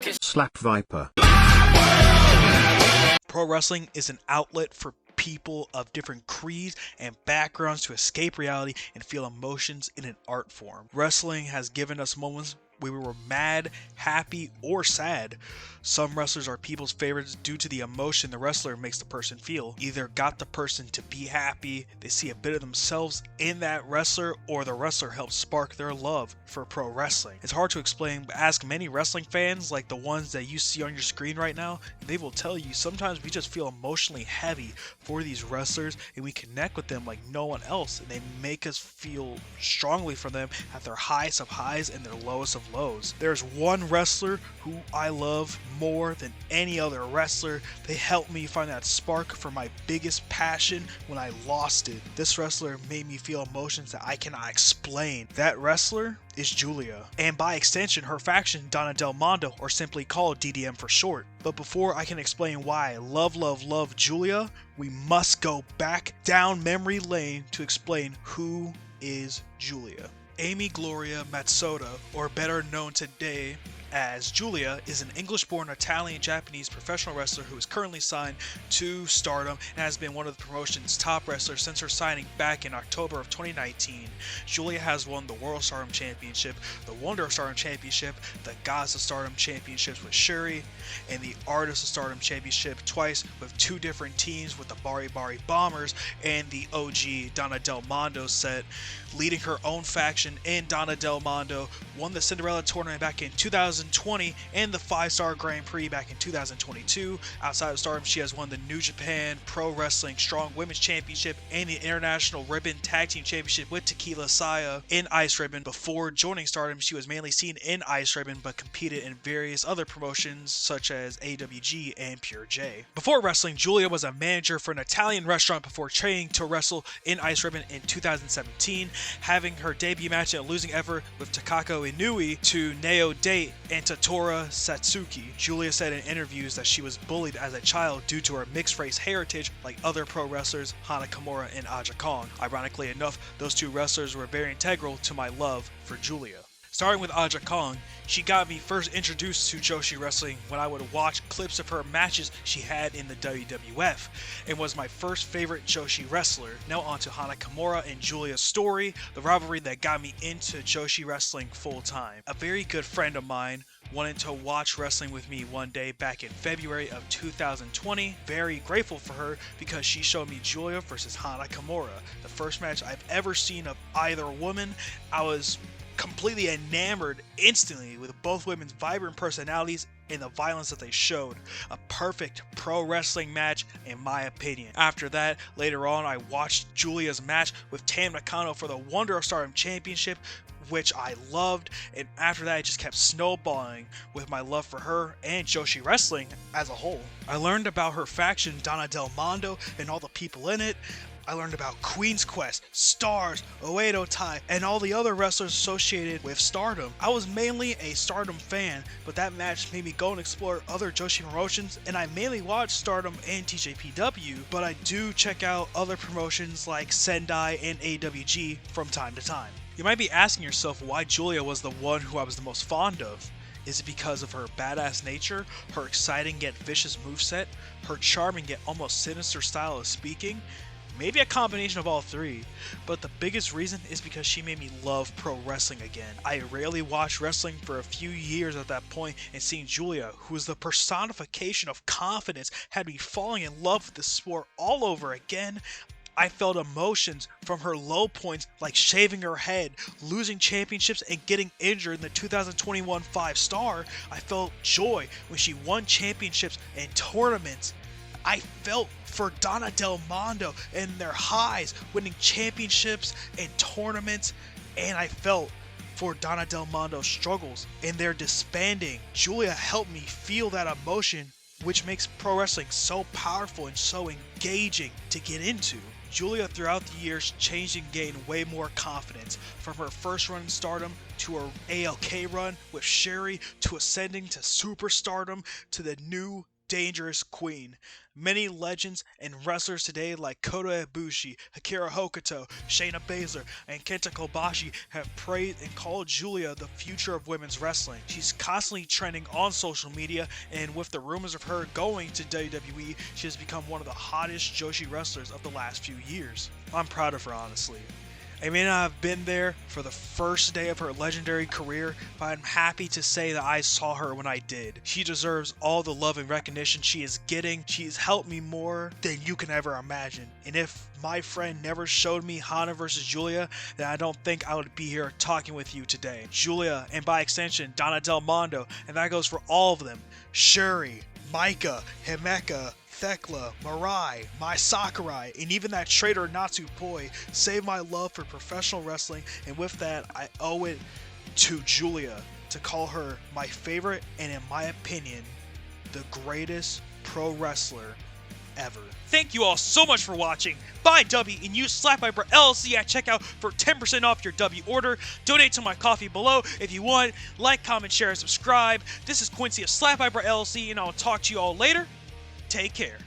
SlapViper. Pro wrestling is an outlet for people of different creeds and backgrounds to escape reality and feel emotions in an art form. Wrestling has given us moments where we were mad, happy, or sad. Some wrestlers are people's favorites due to the emotion the wrestler makes the person feel. Either got the person to be happy, they see a bit of themselves in that wrestler, or the wrestler helps spark their love for pro wrestling. It's hard to explain, but ask many wrestling fans like the ones that you see on your screen right now, and they will tell you sometimes we just feel emotionally heavy for these wrestlers and we connect with them like no one else, and they make us feel strongly for them at their highest of highs and their lowest of lows. There's one wrestler who I love more than any other wrestler. They helped me find that spark for my biggest passion when I lost it. This wrestler made me feel emotions that I cannot explain. That wrestler is Giulia, and by extension her faction Donna Del Mondo, or simply called DDM for short. But before I can explain why I love Giulia, we must go back down memory lane to explain who is Giulia. Amy Gloria Mazzotta, or better known today as Giulia, is an English-born Italian-Japanese professional wrestler who is currently signed to STARDOM and has been one of the promotion's top wrestlers since her signing back in October of 2019. Giulia has won the World Stardom Championship, the Wonder of Stardom Championship, the Gods of Stardom Championships with Shuri, and the Artist of Stardom Championship twice with two different teams with the Bari Bari Bombers and the OG Donna Del Mondo set, leading her own faction in Donna Del Mondo, won the Cinderella tournament back in 2020 and the 5-Star Grand Prix back in 2022. Outside of Stardom, she has won the New Japan Pro Wrestling Strong Women's Championship and the International Ribbon Tag Team Championship with Tequila Saya in Ice Ribbon. Before joining Stardom, she was mainly seen in Ice Ribbon but competed in various other promotions such as AWG and Pure J. Before wrestling, Giulia was a manager for an Italian restaurant before training to wrestle in Ice Ribbon in 2017, having her debut match in a losing effort with Takako Inoue to Neo Date and Totoro Satsuki. Giulia said in interviews that she was bullied as a child due to her mixed race heritage like other pro wrestlers Hana Kimura and Aja Kong. Ironically enough, those two wrestlers were very integral to my love for Giulia. Starting with Aja Kong, she got me first introduced to Joshi Wrestling when I would watch clips of her matches she had in the WWF, and was my first favorite Joshi wrestler. Now on to Hana Kimura and Giulia's story, the rivalry that got me into Joshi Wrestling full time. A very good friend of mine wanted to watch wrestling with me one day back in February of 2020. Very grateful for her because she showed me Giulia versus Hana Kimura, the first match I've ever seen of either woman. I was completely enamored instantly with both women's vibrant personalities and the violence that they showed. A perfect pro wrestling match in my opinion. After that, later on, I watched Giulia's match with Tam Nakano for the Wonder of Stardom Championship, which I loved, and after that it just kept snowballing with my love for her and Joshi Wrestling as a whole. I learned about her faction Donna Del Mondo and all the people in it. I learned about Queen's Quest, Stars, Oedo Tai, and all the other wrestlers associated with Stardom. I was mainly a Stardom fan, but that match made me go and explore other Joshi promotions, and I mainly watch Stardom and TJPW, but I do check out other promotions like Sendai and AWG from time to time. You might be asking yourself why Giulia was the one who I was the most fond of. Is it because of her badass nature, her exciting yet vicious moveset, her charming yet almost sinister style of speaking? Maybe a combination of all three, but the biggest reason is because she made me love pro wrestling again. I rarely watched wrestling for a few years at that point, and seeing Giulia, who is the personification of confidence, had me falling in love with the sport all over again. I felt emotions from her low points like shaving her head, losing championships, and getting injured in the 2021 5-Star. I felt joy when she won championships and tournaments. I felt for Donna Del Mondo and their highs, winning championships and tournaments, and I felt for Donna Del Mondo's struggles and their disbanding. Giulia helped me feel that emotion, which makes pro wrestling so powerful and so engaging to get into. Giulia throughout the years changed and gained way more confidence, from her first run in Stardom to her ALK run with Sherry, to ascending to superstardom, to the new dangerous queen. Many legends and wrestlers today like Kota Ibushi, Akira Hokuto, Shayna Baszler, and Kenta Kobashi have praised and called Giulia the future of women's wrestling. She's constantly trending on social media, and with the rumors of her going to WWE, she has become one of the hottest Joshi wrestlers of the last few years. I'm proud of her, honestly. I may not have been there for the first day of her legendary career, but I'm happy to say that I saw her when I did. She deserves all the love and recognition she is getting. She has helped me more than you can ever imagine. And if my friend never showed me Hana vs. Giulia, then I don't think I would be here talking with you today. Giulia, and by extension, Donna Del Mondo, and that goes for all of them. Shuri, Maika, Himeka, Thekla, Mirai, Mai Sakurai, and even that traitor Natsupoi saved my love for professional wrestling, and with that, I owe it to Giulia to call her my favorite and, in my opinion, the greatest pro wrestler ever. Thank you all so much for watching. Buy W and use SlapViperLLC at checkout for 10% off your W order. Donate to my coffee below if you want. Like, comment, share, and subscribe. This is Quincy of SlapViperLLC, and I'll talk to you all later. Take care.